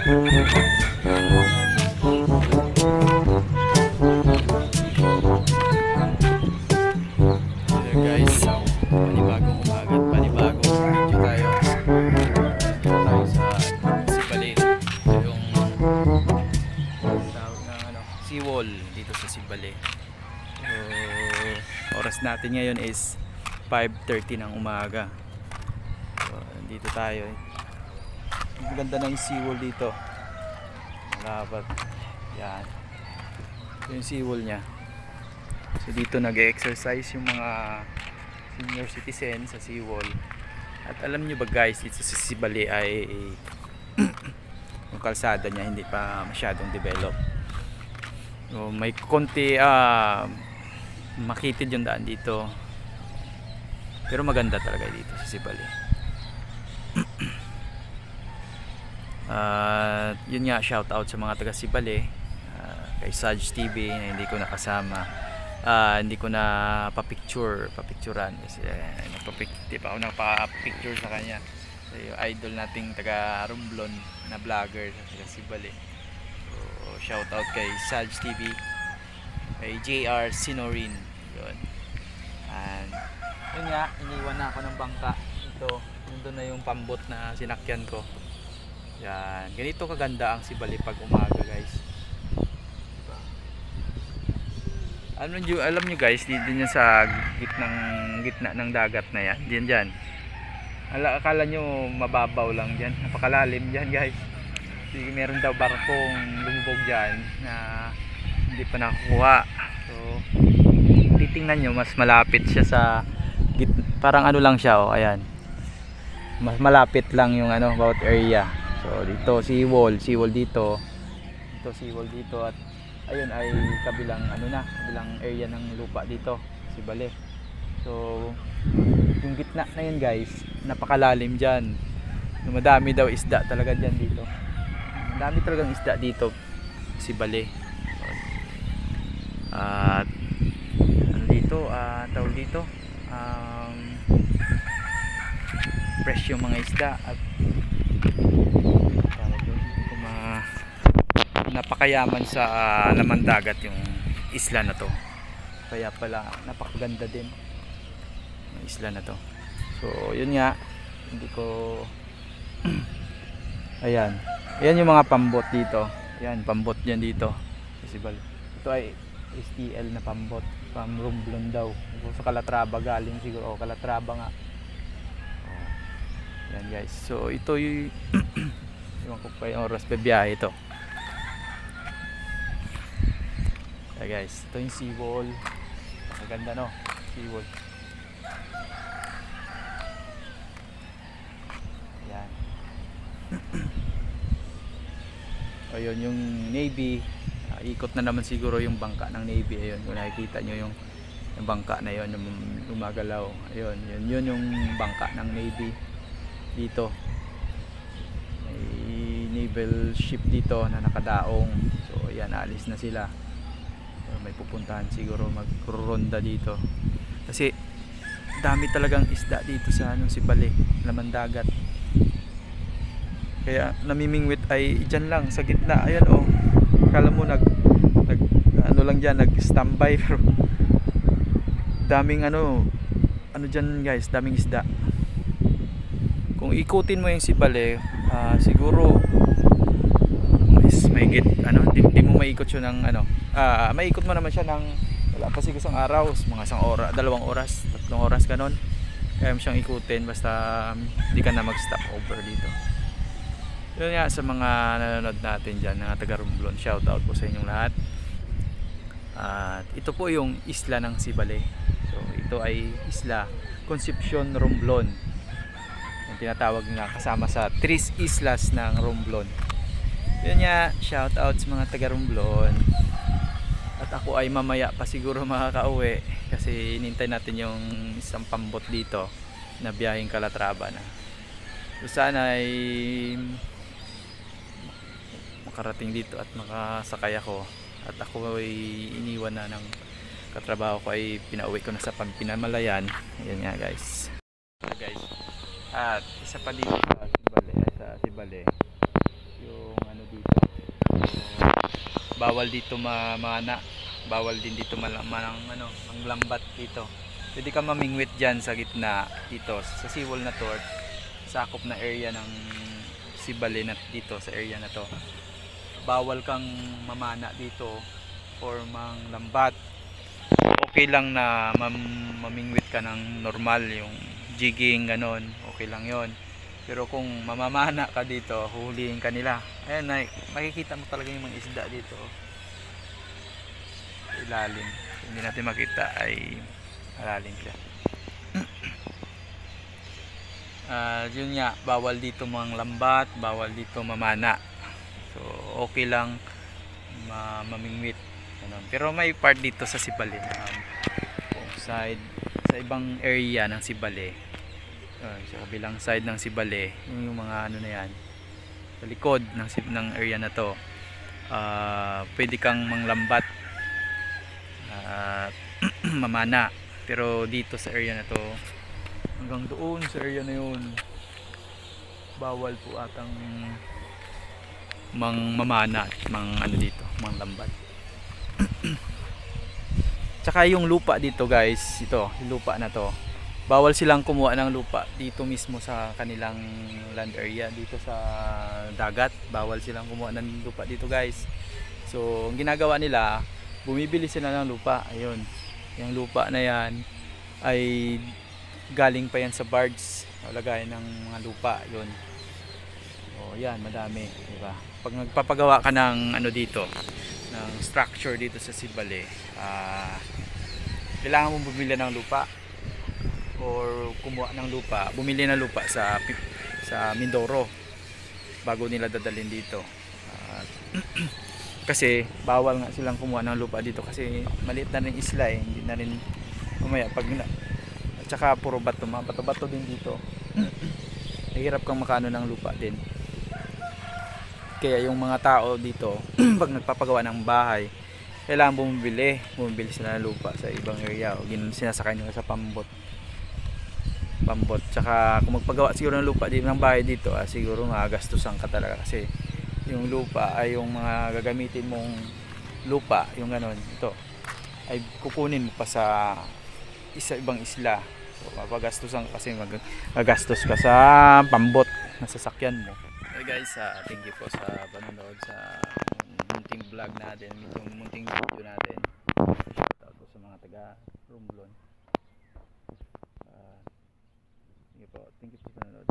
Guys, so panibagong umaga at panibagong video tayo. Tayo sa Sibali. Yung tawag ng seawall dito sa Sibali. So, oras natin ngayon is 5:30 ng umaga. So, dito tayo. Ang ganda na yung seawall dito. Malapad. Yan. Ito yung seawall niya. So dito nag-exercise yung mga senior citizen sa seawall. At alam nyo ba guys, dito sa Sibali ay yung kalsada niya hindi pa masyadong develop. So, may konti makitid yung daan dito. Pero maganda talaga dito sa Sibali. Yun nga, shout out sa mga taga Sibali, kay Saj TV na hindi ko nakasama. Hindi ko na papicturan kasi di pa ako nakapicture sa kanya. So, yung idol nating taga Romblon na vlogger sa Sibali. So, shout out kay Saj TV, kay JR Sinorin. Yun. And yun nga, iniwan na ako ng bangka. Ito, nandun na yung pambot na sinakyan ko. Yan, ganito kaganda ang Sibali pag umaga guys. Alam nyo guys, dito yan sa gitna ng dagat na yan. Diyan dyan. Akala nyo mababaw lang dyan. Napakalalim dyan guys. Sige, meron daw barkong lumubog dyan na hindi pa nakukuha. So, titingnan nyo, mas malapit siya sa parang ano lang siya, oh, ayan. Mas malapit lang yung about area. So, dito seawall dito. Dito seawall dito at ayun ay kabilang kabilang area ng lupa dito, Sibali. So yung gitna na yun guys, napakalalim diyan. Madami daw isda talaga diyan dito. Madami talagang isda dito, Sibali. At dito, tawag dito, fresh yung mga isda at napakayaman sa laman dagat yung isla na to. Kaya pala napakaganda din ng isla na to. So yun nga, hindi ko ayan yung mga pambot dito. Ayan, pambot dyan dito Sibali. Ito ay STL na pambot from Romblon daw. Sa Calatrava galing siguro. Calatrava nga. Ayan guys, so ito yung yung ko pa yung oras biyahe ito. Guys, ito yung seawall. Maganda no, seawall. Ayan. Ayun yung Navy. Ikot na naman siguro yung bangka ng Navy. Ayun, kung nakikita nyo yung bangka na yun, yung gumagalaw. Ayun, yun yung bangka ng Navy dito. May naval ship dito na nakadaong. So ayan, alis na sila. May pupuntahan siguro, magronda dito kasi dami talagang isda dito sa Sibali, laman dagat. Kaya namimingwit ay dyan lang sa gitna. Ayan oh, kala mo nag lang dyan, nag standby pero daming dyan guys, daming isda. Kung ikutin mo yung Sibali, siguro may hindi mo maikot siya ng maikot mo naman siya ng wala pa siguro isang araw, mga isang oras, 2 oras, 3 oras ganon. Kaya mo siyang ikutin basta hindi ka na mag stop over dito. Yun nga, sa mga nanonood natin dyan na taga Romblon, shout out po sa inyong lahat. At ito po yung isla ng Sibali. So ito ay isla Concepcion Romblon, yung tinatawag nga kasama sa 3 islas ng Romblon. Yun nga, shout out sa mga taga Romblon. At ako ay mamaya pa siguro makakauwi kasi inintay natin yung isang pambot dito na biyaheng Calatrava na. So sana ay makarating dito at makasakay ako. At ako ay iniwan na ng katrabaho ko, ay pinauwi ko na sa Pinamalayan. Ayan nga guys. At isa pa dito sa Sibali, yung bawal dito mamana, bawal din dito manglambat dito. Pwede ka mamingwit dyan sa gitna dito sa seawall na to, sakop na area ng Sibale na dito sa area na to. Bawal kang mamana dito or manglambat. Okay lang na mamingwit ka ng normal, yung jigging ganon, okay lang yon. Pero kung mamamana ka dito, huhulihin ka nila. Ayan, makikita mo talaga yung mga isda dito ilalim. Hindi natin makita ay malalim siya. Yun nga, bawal dito manglambat, bawal dito mamana. So okay lang mamingwit ganun. Pero may part dito sa Sibale side, sa ibang area ng Sibale, sa kabilang side ng Sibale, yung mga ano na yan, sa likod ng area na to, pwede kang manglambat, mamana. Pero dito sa area na to, hanggang doon sa area na yun, bawal po atang mamana, dito, manglambat. Tsaka yung lupa dito guys, ito, yung lupa na to, bawal silang kumuha ng lupa dito mismo sa kanilang land area, dito sa dagat. Bawal silang kumuha ng lupa dito guys. So ang ginagawa nila, bumibili sila ng lupa. Ayun, yung lupa na yan ay galing pa yan sa barge, lagay ng mga lupa. Yun, o yan, madami, diba? Pag nagpapagawa ka ng dito, ng structure dito sa Sibale, kailangan mong bumili ng lupa or kumuha ng lupa, bumili ng lupa sa Mindoro bago nila dadalhin dito. Kasi bawal nga silang kumuha ng lupa dito kasi maliit na rin isla, hindi na rin mamaya pag at saka puro bato, bato din dito. Nahirap kang makaano ng lupa din. Kaya yung mga tao dito pag nagpapagawa ng bahay, kailangan bumibili sila ng lupa sa ibang area o sinasakay nila sa pambot. Tsaka kung magpagawa siguro ng lupa dito ng bahay dito, siguro magagastusan ka talaga kasi yung lupa ay yung mga gagamitin mong lupa, yung ganon, ito ay kukunin mo pa sa ibang isla. So mapagastusan ka kasi magastos ka sa pambot na sasakyan mo. Hey guys, thank you po sa panonood sa munting vlog natin, munting video natin. Tapos sa mga taga Romblon. Thank you po sa panonood.